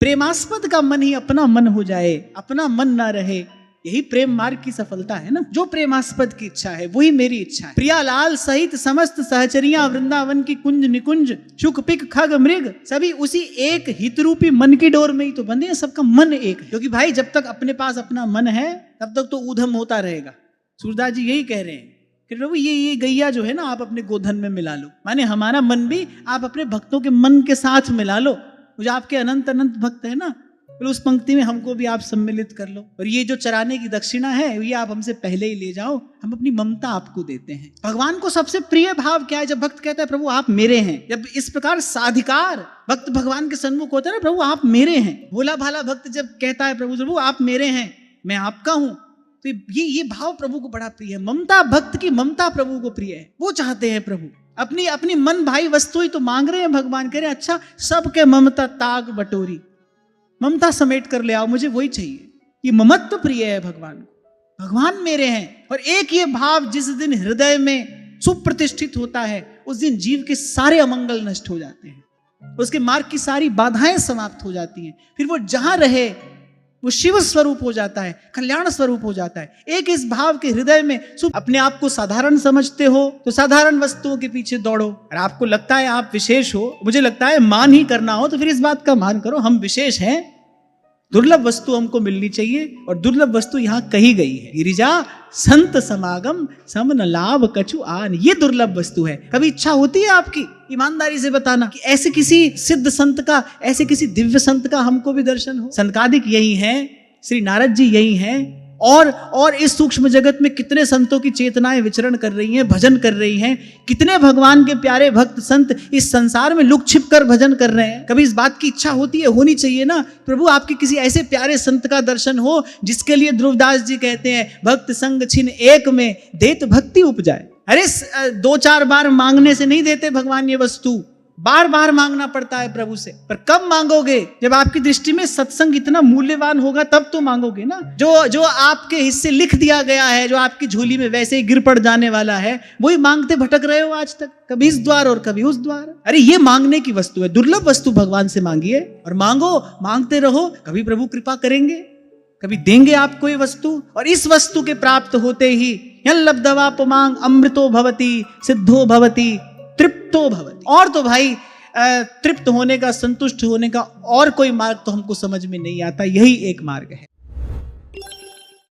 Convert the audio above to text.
प्रेमास्पद का मन ही अपना मन हो जाए, अपना मन ना रहे, यही प्रेम मार्ग की सफलता है ना। जो प्रेमास्पद की इच्छा है वही मेरी इच्छा है। प्रियालाल सहित समस्त सहचरियां वृंदावन की कुंज निकुंज शुक पिक खग मृग सभी उसी एक हित रूपी मन की डोर में ही तो बंधे हैं। सबका मन एक है, क्योंकि भाई जब तक अपने पास अपना मन है तब तक तो ऊधम होता रहेगा। सूरदास जी यही कह रहे हैं कि प्रभु ये गैया जो है ना आप अपने गोधन में मिला लो, माने हमारा मन भी आप अपने भक्तों के मन के साथ मिला लो। मुझे आपके अनंत अनंत भक्त है ना, फिर उस पंक्ति में हमको भी आप सम्मिलित कर लो। और ये जो चराने की दक्षिणा है ये आप हमसे पहले ही ले जाओ, हम अपनी ममता आपको देते हैं। भगवान को सबसे प्रिय भाव क्या है? जब भक्त कहता है प्रभु आप मेरे हैं। जब इस प्रकार साधिकार भक्त भगवान के सन्मुख होता है ना, प्रभु आप मेरे हैं। भोला भाला भक्त जब कहता है प्रभु आप मेरे हैं, मैं आपका हूं, तो ये भाव प्रभु को बड़ा प्रिय है। ममता, भक्त की ममता प्रभु को प्रिय है। वो चाहते हैं प्रभु अपनी अपनी मन भाई वस्तु ही तो मांग रहे हैं। भगवान कह रहे हैं अच्छा सबके ममता ताग बटोरी, ममता समेट कर ले आओ, मुझे वही चाहिए। ये ममत्व प्रिय है भगवान को। भगवान मेरे हैं। और एक ये भाव जिस दिन हृदय में सुप्रतिष्ठित होता है उस दिन जीव के सारे अमंगल नष्ट हो जाते हैं, उसके मार्ग की सारी बाधाएं समाप्त हो जाती हैं। फिर वो जहां रहे वो शिव स्वरूप हो जाता है, कल्याण स्वरूप हो जाता है। एक इस भाव के हृदय में अपने आप को साधारण समझते हो तो साधारण वस्तुओं के पीछे दौड़ो, और आपको लगता है आप विशेष हो, मुझे लगता है मान ही करना हो, तो फिर इस बात का मान करो हम विशेष हैं। दुर्लभ वस्तु हमको मिलनी चाहिए, और दुर्लभ वस्तु यहां कही गई है। गिरिजा संत समागम समन लाभ कछु आन, ये दुर्लभ वस्तु है। कभी इच्छा होती है आपकी ईमानदारी से बताना कि ऐसे किसी सिद्ध संत का, ऐसे किसी दिव्य संत का हमको भी दर्शन हो? सनकादिक यही है, श्री नारद जी यही हैं, और इस सूक्ष्म जगत में कितने संतों की चेतनाएं विचरण कर रही हैं, भजन कर रही हैं। कितने भगवान के प्यारे भक्त संत इस संसार में लुक छिप कर भजन कर रहे हैं। कभी इस बात की इच्छा होती है, होनी चाहिए ना, प्रभु आपके किसी ऐसे प्यारे संत का दर्शन हो जिसके लिए ध्रुवदास जी कहते हैं भक्त संग छिन एक में देत भक्ति उपजाए। अरे 2-4 बार मांगने से नहीं देते भगवान ये वस्तु, बार बार मांगना पड़ता है प्रभु से। पर कब मांगोगे? जब आपकी दृष्टि में सत्संग इतना मूल्यवान होगा तब तो मांगोगे ना। जो आपके हिस्से लिख दिया गया है, जो आपकी झोली में वैसे ही गिर पड़ जाने वाला है, वही मांगते भटक रहे हो आज तक, कभी इस द्वार और कभी उस द्वार। अरे ये मांगने की वस्तु है, दुर्लभ वस्तु भगवान से मांगिए और मांगो, मांगते रहो, कभी प्रभु कृपा करेंगे, कभी देंगे आपको ये वस्तु। और इस वस्तु के प्राप्त होते ही यल्लब्धवा पुमांग अमृतो भवति सिद्धो भवति तृप्तो भवति। और तो भाई तृप्त होने का, संतुष्ट होने का और कोई मार्ग तो हमको समझ में नहीं आता, यही एक मार्ग है।